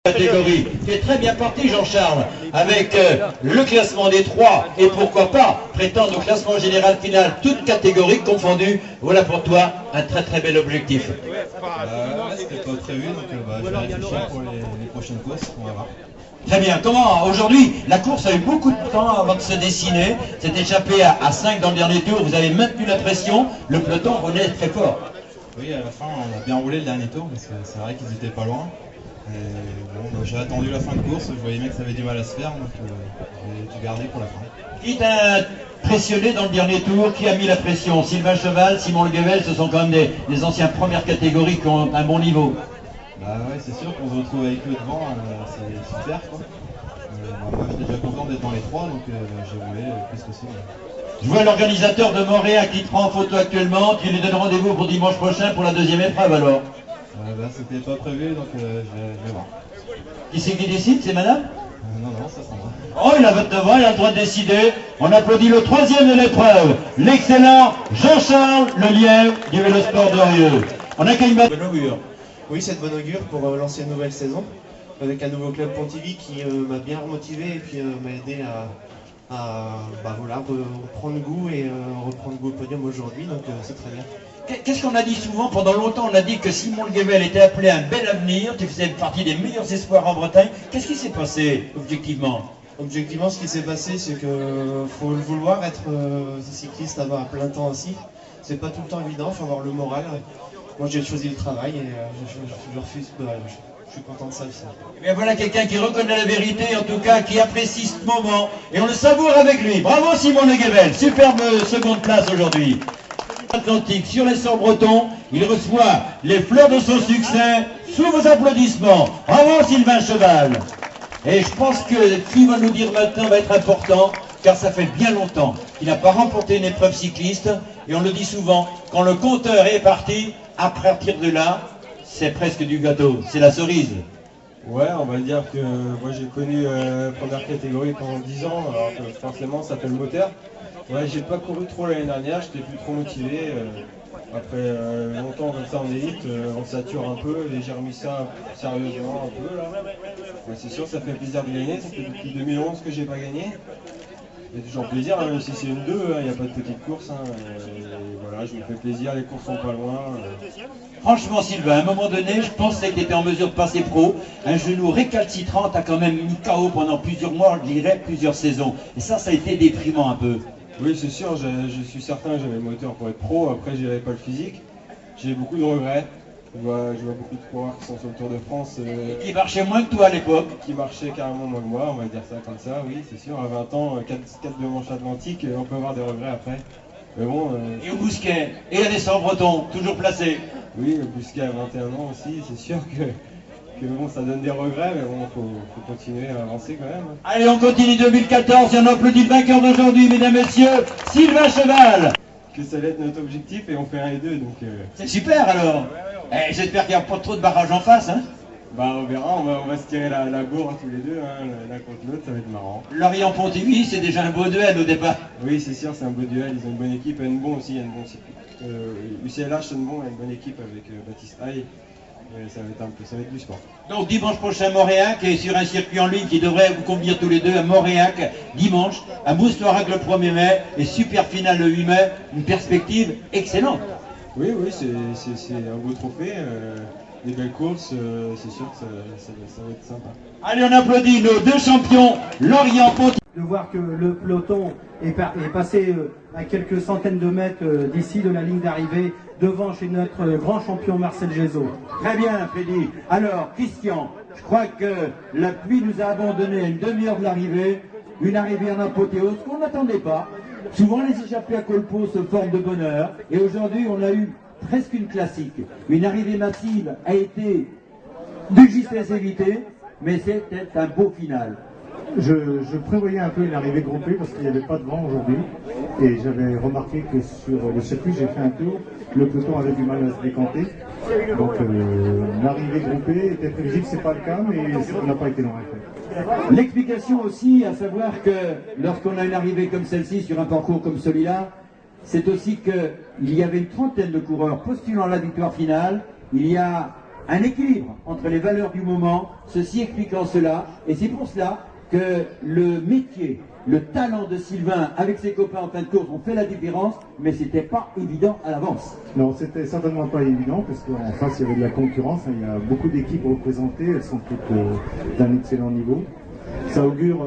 Catégorie. Tu es très bien parti, Jean-Charles, avec le classement des trois et pourquoi pas prétendre au classement général final, toutes catégories confondues. Voilà pour toi un très bel objectif. C'était pas prévu, donc je vais réfléchir pour les prochaines courses, on va voir. Très bien. Comment aujourd'hui, la course a eu beaucoup de temps avant de se dessiner. C'est échappé à 5 dans le dernier tour. Vous avez maintenu la pression. Le peloton renaît très fort. Oui, à la fin, on a bien roulé le dernier tour parce que c'est vrai qu'ils étaient pas loin. Bon, j'ai attendu la fin de course, je voyais bien que ça avait du mal à se faire, donc j'ai dû garder pour la fin. Qui t'a pressionné dans le dernier tour? Qui a mis la pression? Sylvain Cheval, Simon Le Guevel, ce sont quand même des anciens premières catégories qui ont un bon niveau. Bah ouais, c'est sûr qu'on se retrouve avec eux devant, c'est super quoi. Moi j'étais déjà content d'être dans les trois, donc j'ai roulé le plus possible. Je vois l'organisateur de Montréal qui te prend en photo actuellement. Tu lui donnes rendez-vous pour dimanche prochain pour la deuxième épreuve alors? C'était pas prévu, donc je vais voir. Qui c'est qui décide? C'est madame? Non, ça sera moi. Oh, il a votre devant, il a le droit de décider. On applaudit le troisième de l'épreuve, l'excellent Jean-Charles Lelièvre du Vélosport d'Orieux. On accueille bonne augure. Oui, c'est de bonne augure pour lancer une nouvelle saison avec un nouveau club Pontivy qui m'a bien remotivé et puis m'a aidé à reprendre goût et reprendre goût au podium aujourd'hui, donc c'est très bien. Qu'est-ce qu'on a dit souvent? Pendant longtemps, on a dit que Simon Le Guevel était appelé à un bel avenir. Tu faisais partie des meilleurs espoirs en Bretagne. Qu'est-ce qui s'est passé, objectivement? Objectivement, ce qui s'est passé, c'est qu'il faut le vouloir être cycliste à plein temps aussi. C'est pas tout le temps évident, il faut avoir le moral. Moi, j'ai choisi le travail et je refuse. Je suis content de ça aussi. Eh bien, voilà quelqu'un qui reconnaît la vérité, en tout cas, qui apprécie ce moment. Et on le savoure avec lui. Bravo Simon Le Guevel. Superbe seconde place aujourd'hui. Atlantique sur l'essor breton, il reçoit les fleurs de son succès sous vos applaudissements. Bravo Sylvain Cheval. Et je pense que ce qu'il va nous dire maintenant va être important, car ça fait bien longtemps qu'il n'a pas remporté une épreuve cycliste, et on le dit souvent, quand le compteur est parti, à partir de là, c'est presque du gâteau, c'est la cerise. Ouais, on va dire que moi j'ai connu première catégorie pendant 10 ans, alors que forcément ça fait le moteur. Ouais, j'ai pas couru trop l'année dernière, j'étais plus trop motivé. Après longtemps comme ça en élite, on sature un peu, et j'ai remis ça sérieusement un peu là. Ouais, c'est sûr, ça fait plaisir de gagner, ça fait depuis 2011 que j'ai pas gagné. Il y a toujours plaisir, hein, même si c'est une 2, il n'y a pas de petite course. Voilà, je me fais plaisir, les courses sont pas loin. Franchement Sylvain, à un moment donné, je pensais que tu étais en mesure de passer pro. Un genou récalcitrant t'a quand même mis KO pendant plusieurs mois, je dirais plusieurs saisons. Et ça a été déprimant un peu. Oui, c'est sûr, je suis certain que j'avais le moteur pour être pro, après j'avais pas le physique. J'ai beaucoup de regrets. Je vois beaucoup de coureurs qui sont sur le Tour de France. Qui marchait moins que toi à l'époque. Qui marchaient carrément moins que moi, on va dire ça comme ça, oui, c'est sûr. À 20 ans, 4 de manche atlantique, on peut avoir des regrets après. Mais bon, Et au Bousquet, et à l'essor breton, toujours placé. Oui, le Bousquet à 21 ans aussi, c'est sûr que bon, ça donne des regrets, mais bon, faut continuer à avancer quand même. Allez, on continue 2014 et on applaudit le vainqueur d'aujourd'hui, mesdames, messieurs, Sylvain Cheval. Que ça va être notre objectif et on fait 1 et 2, donc... C'est super alors. Eh, j'espère qu'il n'y a pas trop de barrages en face, hein. Bah on verra, on va se tirer la bourre tous les deux, hein, l'un contre l'autre, ça va être marrant. Lorient Pontivy, c'est déjà un beau duel au départ. Oui, c'est sûr, c'est un beau duel, ils ont une bonne équipe, Hennebon aussi, Hennebon aussi. UCLH, Hennebon a une bonne équipe avec Baptiste Haye. Ça va être du sport. Donc dimanche prochain, Montréac est sur un circuit en ligne qui devrait vous convenir tous les deux à Montréac, dimanche, à Moustoirac le 1er mai et super finale le 8 mai, une perspective excellente. Oui, c'est un beau trophée, des belles courses, c'est sûr que ça va être sympa. Allez, on applaudit nos deux champions, Lorient Pontivy. De voir que le peloton est passé à quelques centaines de mètres d'ici de la ligne d'arrivée, devant chez notre grand champion Marcel Gézot. Très bien, Freddy. Alors, Christian, je crois que la pluie nous a abandonnés à une demi-heure de l'arrivée, une arrivée en apothéose qu'on n'attendait pas. Souvent, les échappées à Colpo se forment de bonheur, et aujourd'hui, on a eu presque une classique. Une arrivée massive a été de justesse évitée, mais c'était un beau final. Je prévoyais un peu une arrivée groupée parce qu'il n'y avait pas de vent aujourd'hui et j'avais remarqué que sur le circuit, j'ai fait un tour, le peloton avait du mal à se décanter. Donc l'arrivée groupée était prévisible, c'est pas le cas, mais ça n'a pas été long à faire. L'explication aussi, à savoir que lorsqu'on a une arrivée comme celle-ci sur un parcours comme celui-là, c'est aussi qu'il y avait une trentaine de coureurs postulant la victoire finale. Il y a un équilibre entre les valeurs du moment, ceci expliquant cela, et c'est pour cela que le métier, le talent de Sylvain avec ses copains en fin de course ont fait la différence, mais c'était pas évident à l'avance. Non, c'était certainement pas évident, parce qu'en face il y avait de la concurrence, hein, il y a beaucoup d'équipes représentées, elles sont toutes d'un excellent niveau. Ça augure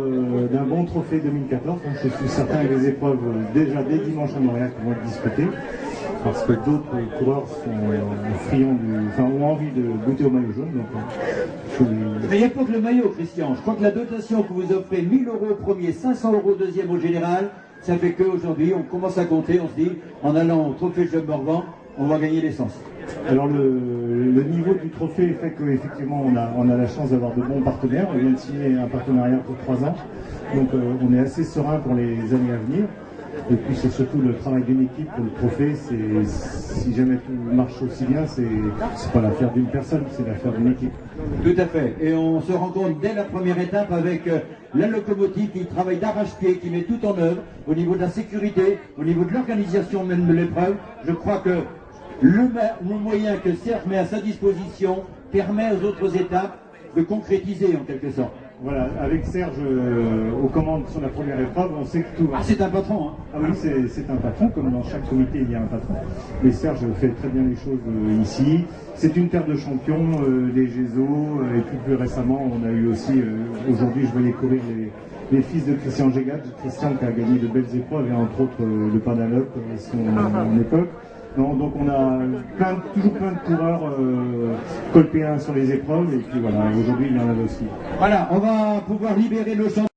d'un bon trophée 2014, hein, je suis certain que les épreuves déjà dès dimanche à Montréal vont être disputées, parce que d'autres coureurs sont friands ont envie de goûter au maillot jaune. Donc, Mais il n'y a pas que le maillot, Christian. Je crois que la dotation que vous offrez, 1000 € au premier, 500 € au deuxième au général, ça fait qu'aujourd'hui, on commence à compter, on se dit, en allant au trophée Job Morvan, on va gagner l'essence. Alors le niveau du trophée fait qu'effectivement on a la chance d'avoir de bons partenaires. On vient de signer un partenariat pour 3 ans, donc on est assez serein pour les années à venir. Et puis c'est surtout le travail d'une équipe pour le trophée. Si jamais tout marche aussi bien, c'est pas l'affaire d'une personne, c'est l'affaire d'une équipe. Tout à fait. Et on se rend compte dès la première étape avec la locomotive qui travaille d'arrache-pied, qui met tout en œuvre au niveau de la sécurité, au niveau de l'organisation même de l'épreuve. Je crois que le moyen que Serge met à sa disposition permet aux autres étapes de concrétiser en quelque sorte. Voilà, avec Serge aux commandes sur la première épreuve, on sait que tout va. Ah, c'est un patron, hein. Ah oui, c'est un patron, comme dans chaque comité il y a un patron. Mais Serge fait très bien les choses ici. C'est une terre de champions, les GESO, et puis plus récemment, on a eu aussi, aujourd'hui je voyais courir les fils de Christian Gégat, Christian qui a gagné de belles épreuves, et entre autres le Panalop à son époque. Non, donc on a toujours plein de coureurs colpéens sur les épreuves, et puis voilà, aujourd'hui il y en a aussi. Voilà, on va pouvoir libérer nos champions.